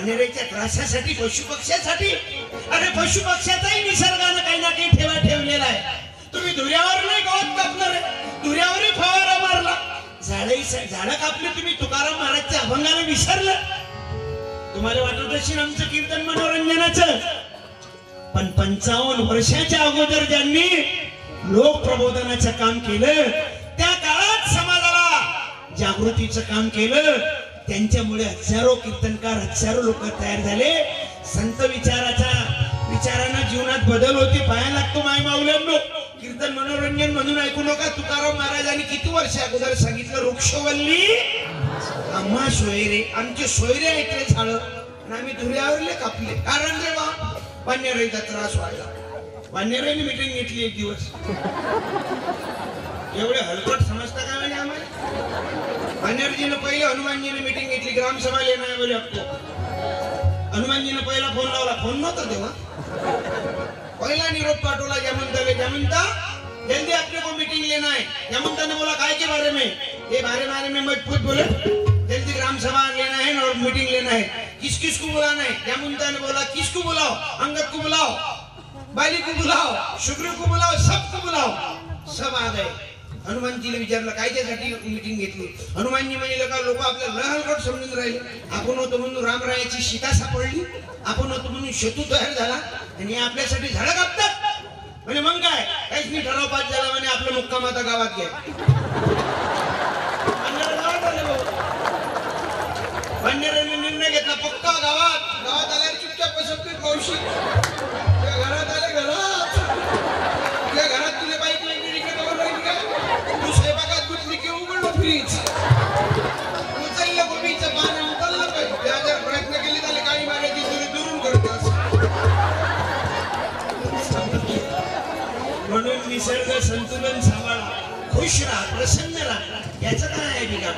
वानरेच्या त्रासासाठी, पशुपक्ष्यासाठी. अरे पशुपक्ष्याचाही निसर्गानं काही ना काही ठेवलेला आहे. तुम्ही धुऱ्यावर नाही गवत कापणार, धुऱ्यावरही फवारा मारला. झाडं कापले तुम्ही, तुकाराम महाराजच्या अभंगाला विसरलं. तुम्हाला वाटत असेल आमचं कीर्तन मनोरंजनाचं, पण 55 वर्षाच्या अगोदर ज्यांनी लोक प्रबोधनाचं काम केलं, त्या काळात समाजाला जागृतीचं काम केलं, त्यांच्यामुळे हजारो कीर्तनकार, हजारो लोक तयार झाले. संत विचारांना जीवनात बदल होते. पाहायला लागतो माय माऊल्यांनो. कीर्तन मनोरंजन म्हणून ऐकू नका. तुकाराम महाराजांनी किती वर्ष अगोदर सांगितलं, वृक्षवल्ली आम्हा सोयरे. आमचे सोयरे ऐकले झालं आणि आम्ही धुऱ्यावरले कापले. कारण रे बा, वानरेचा त्रास वाढला. वानरेने मीटिंग घेतली एक दिवस. एवढे हलकट समजता का म्हणजे आम्हाला? वानरजीने पहिले हनुमानजीने मीटिंग घेतली. ग्रामसभा लेना है बोले आपको. हनुमानजीने पहिला फोन लावला. फोन नव्हता तेव्हा. पहिला निरोप पाठवला जमनता जल्दी अपने को मीटिंग लेना है. जमनता ने बोला काय के बारे में? ये बारे में मजबूत बोले, जल्दी ग्राम सभा लेना है और मीटिंग लेना है. किस किस को बुलाना है? जमनता ने बोला किसको बुलाओ? अंगद को बुलाओ, बाली को बुलाओ, सुग्रीव को बुलाओ, सबको बुलाओ. सब आ गए. हनुमानजीने विचारलं कायच्यासाठी मीटिंग घेतली. हनुमानजी म्हणले का लोक आपल्याला लहलकट समजून राहिले. आपण होतो म्हणून रामरायाची सीता सापडली, आपण होतो म्हणून सेतू तयार झाला आणि आपल्यासाठी झाडं कापतात. म्हणजे मग काय काहीच नाही. ठराव पास झाला म्हणे आपलं मुक्काम आता गावात घ्या. वानराने निर्णय घेतला पक्का गावात आल्यावर चुपचाप बसत मावशी. घरात आले, घरात तुला बाईक वेगळी का? तू स्वयंपाकात गुतली की उघडलं फ्रीज, उचललं गोबीचं पान उचललं पाहिजे. जर प्रयत्न केले त्याला काळी मारायची तुरी दुरून करतोस. म्हणून निसर्ग संतुलन सांभाळा, खुश राहा, प्रसन्न राहा. याचं काय आहे बिघाड?